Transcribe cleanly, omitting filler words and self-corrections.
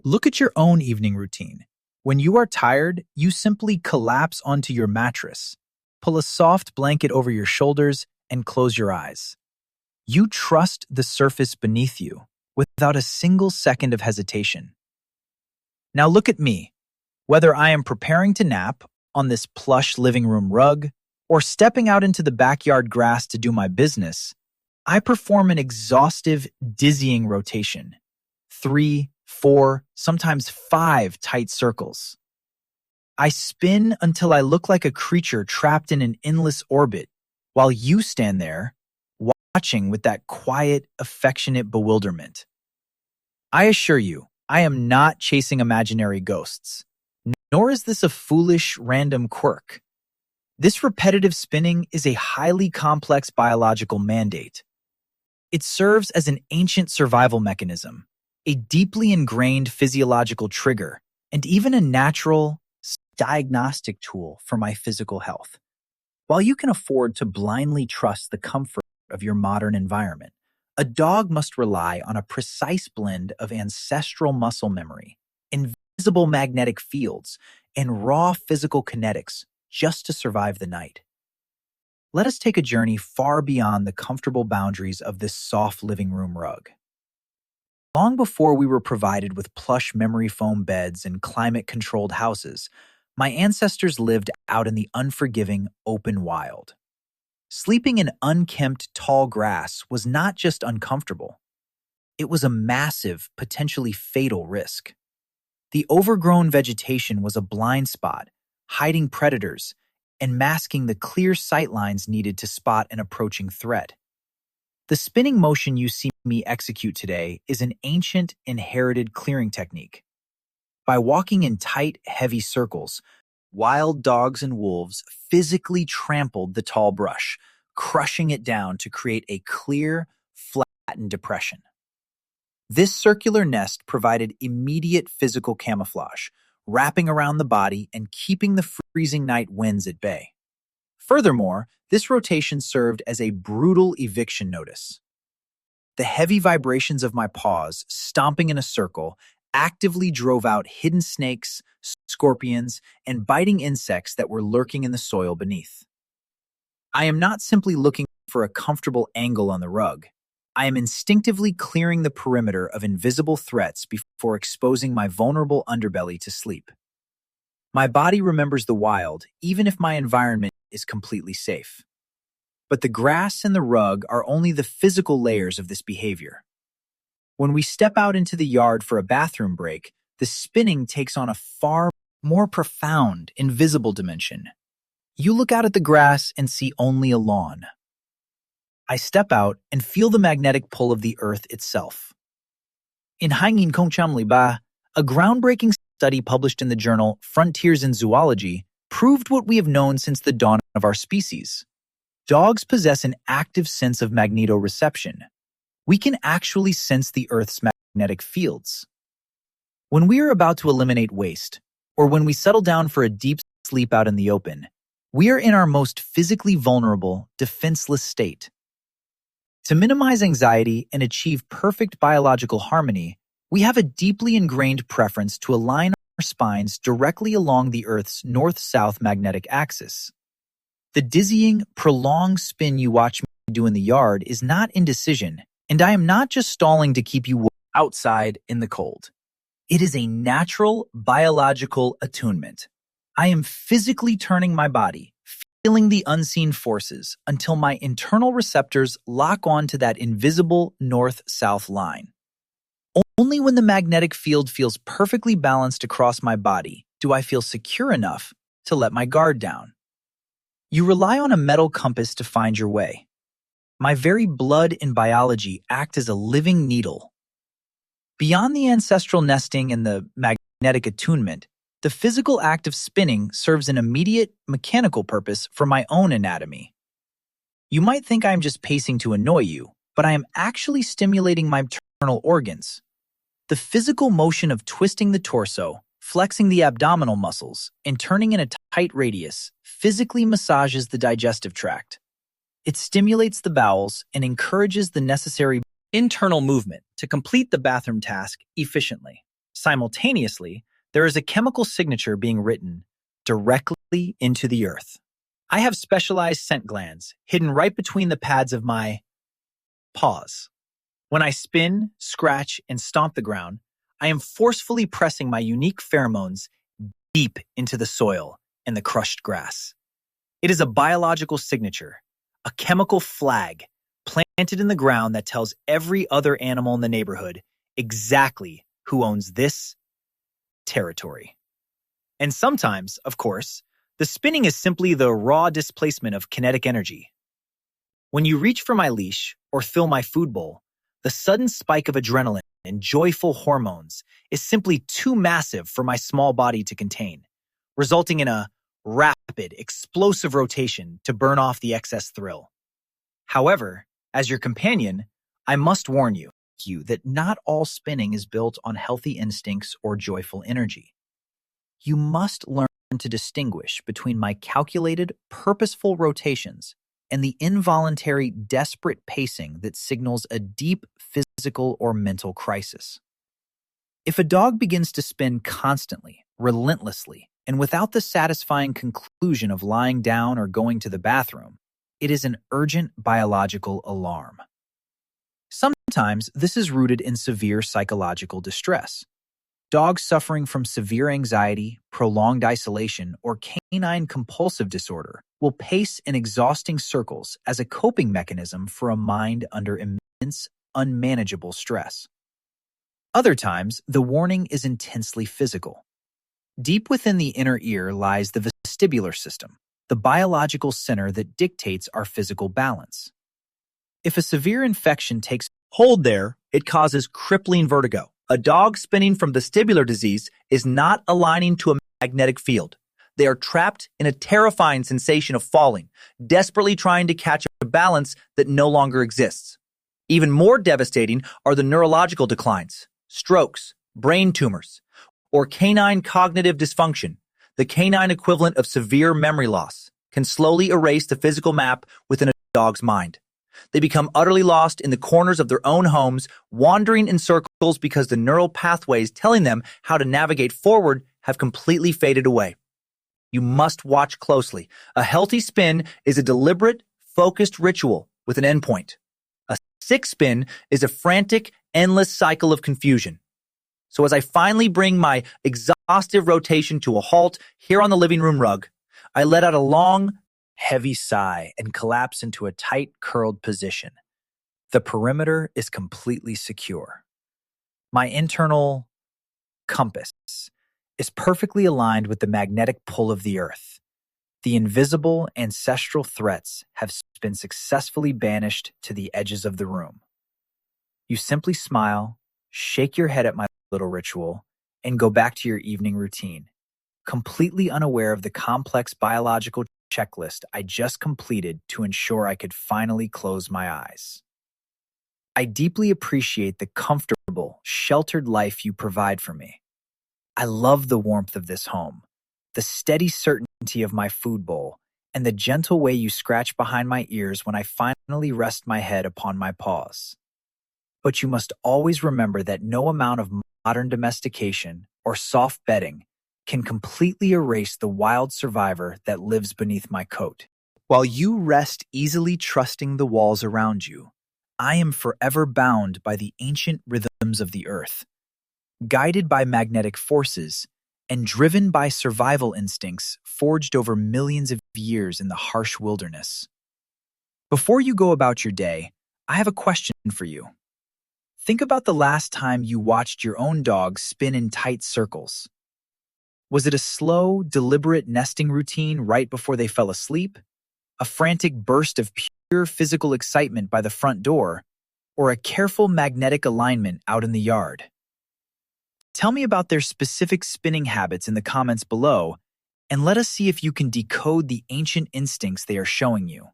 Look at your own evening routine. When you are tired, you simply collapse onto your mattress, pull a soft blanket over your shoulders, and close your eyes. You trust the surface beneath you without a single second of hesitation. Now look at me. Whether I am preparing to nap on this plush living room rug or stepping out into the backyard grass to do my business, I perform an exhaustive, dizzying rotation. 3, 4, sometimes 5 tight circles. I spin until I look like a creature trapped in an endless orbit, while you stand there, watching with that quiet, affectionate bewilderment. I assure you, I am not chasing imaginary ghosts, nor is this a foolish, random quirk. This repetitive spinning is a highly complex biological mandate. It serves as an ancient survival mechanism, a deeply ingrained physiological trigger, and even a natural diagnostic tool for my physical health. While you can afford to blindly trust the comfort of your modern environment, a dog must rely on a precise blend of ancestral muscle memory, invisible magnetic fields, and raw physical kinetics just to survive the night. Let us take a journey far beyond the comfortable boundaries of this soft living room rug. Long before we were provided with plush memory foam beds and climate-controlled houses, my ancestors lived out in the unforgiving, open wild. Sleeping in unkempt, tall grass was not just uncomfortable. It was a massive, potentially fatal risk. The overgrown vegetation was a blind spot, hiding predators and masking the clear sightlines needed to spot an approaching threat. The spinning motion you see me execute today is an ancient, inherited clearing technique. By walking in tight, heavy circles, wild dogs and wolves physically trampled the tall brush, crushing it down to create a clear, flattened depression. This circular nest provided immediate physical camouflage, wrapping around the body and keeping the freezing night winds at bay. Furthermore, this rotation served as a brutal eviction notice. The heavy vibrations of my paws, stomping in a circle, actively drove out hidden snakes, scorpions, and biting insects that were lurking in the soil beneath. I am not simply looking for a comfortable angle on the rug. I am instinctively clearing the perimeter of invisible threats before exposing my vulnerable underbelly to sleep. My body remembers the wild, even if my environment is completely safe. But the grass and the rug are only the physical layers of this behavior. When we step out into the yard for a bathroom break, the spinning takes on a far more profound, invisible dimension. You look out at the grass and see only a lawn. I step out and feel the magnetic pull of the earth itself. In Hangin Kongchamli Ba, a groundbreaking study published in the journal Frontiers in Zoology proved what we have known since the dawn of our species. Dogs possess an active sense of magnetoreception. We can actually sense the Earth's magnetic fields. When we are about to eliminate waste, or when we settle down for a deep sleep out in the open, we are in our most physically vulnerable, defenseless state. To minimize anxiety and achieve perfect biological harmony, we have a deeply ingrained preference to align our spines directly along the Earth's north-south magnetic axis. The dizzying, prolonged spin you watch me do in the yard is not indecision, and I am not just stalling to keep you outside in the cold. It is a natural, biological attunement. I am physically turning my body, feeling the unseen forces until my internal receptors lock on to that invisible north-south line. Only when the magnetic field feels perfectly balanced across my body do I feel secure enough to let my guard down. You rely on a metal compass to find your way. My very blood and biology act as a living needle. Beyond the ancestral nesting and the magnetic attunement, the physical act of spinning serves an immediate mechanical purpose for my own anatomy. You might think I am just pacing to annoy you, but I am actually stimulating my internal organs. The physical motion of twisting the torso, flexing the abdominal muscles, and turning in a tight radius physically massages the digestive tract. It stimulates the bowels and encourages the necessary internal movement to complete the bathroom task efficiently. Simultaneously, there is a chemical signature being written directly into the earth. I have specialized scent glands hidden right between the pads of my paws. When I spin, scratch, and stomp the ground, I am forcefully pressing my unique pheromones deep into the soil and the crushed grass. It is a biological signature, a chemical flag planted in the ground that tells every other animal in the neighborhood exactly who owns this territory. And sometimes, of course, the spinning is simply the raw displacement of kinetic energy. When you reach for my leash or fill my food bowl, the sudden spike of adrenaline and joyful hormones is simply too massive for my small body to contain, resulting in a rapid, explosive rotation to burn off the excess thrill. However, as your companion, I must warn you that not all spinning is built on healthy instincts or joyful energy. You must learn to distinguish between my calculated, purposeful rotations and the involuntary, desperate pacing that signals a deep physical or mental crisis. If a dog begins to spin constantly, relentlessly, and without the satisfying conclusion of lying down or going to the bathroom, it is an urgent biological alarm. Sometimes this is rooted in severe psychological distress. Dogs suffering from severe anxiety, prolonged isolation, or canine compulsive disorder will pace in exhausting circles as a coping mechanism for a mind under immense, unmanageable stress. Other times, the warning is intensely physical. Deep within the inner ear lies the vestibular system, the biological center that dictates our physical balance. If a severe infection takes hold there, it causes crippling vertigo. A dog spinning from vestibular disease is not aligning to a magnetic field. They are trapped in a terrifying sensation of falling, desperately trying to catch a balance that no longer exists. Even more devastating are the neurological declines, strokes, brain tumors, or canine cognitive dysfunction. The canine equivalent of severe memory loss can slowly erase the physical map within a dog's mind. They become utterly lost in the corners of their own homes, wandering in circles because the neural pathways telling them how to navigate forward have completely faded away. You must watch closely. A healthy spin is a deliberate, focused ritual with an endpoint. A sick spin is a frantic, endless cycle of confusion. So as I finally bring my exhaustive rotation to a halt here on the living room rug, I let out a long, heavy sigh and collapse into a tight, curled position. The perimeter is completely secure. My internal compass is perfectly aligned with the magnetic pull of the earth. The invisible ancestral threats have been successfully banished to the edges of the room. You simply smile, shake your head at my little ritual, and go back to your evening routine, completely unaware of the complex biological checklist I just completed to ensure I could finally close my eyes. I deeply appreciate the comfortable, sheltered life you provide for me. I love the warmth of this home, the steady certainty of my food bowl, and the gentle way you scratch behind my ears when I finally rest my head upon my paws. But you must always remember that no amount of modern domestication or soft bedding can completely erase the wild survivor that lives beneath my coat. While you rest easily trusting the walls around you, I am forever bound by the ancient rhythms of the earth, guided by magnetic forces and driven by survival instincts forged over millions of years in the harsh wilderness. Before you go about your day, I have a question for you. Think about the last time you watched your own dog spin in tight circles. Was it a slow, deliberate nesting routine right before they fell asleep? A frantic burst of pure physical excitement by the front door? Or a careful magnetic alignment out in the yard? Tell me about their specific spinning habits in the comments below, and let us see if you can decode the ancient instincts they are showing you.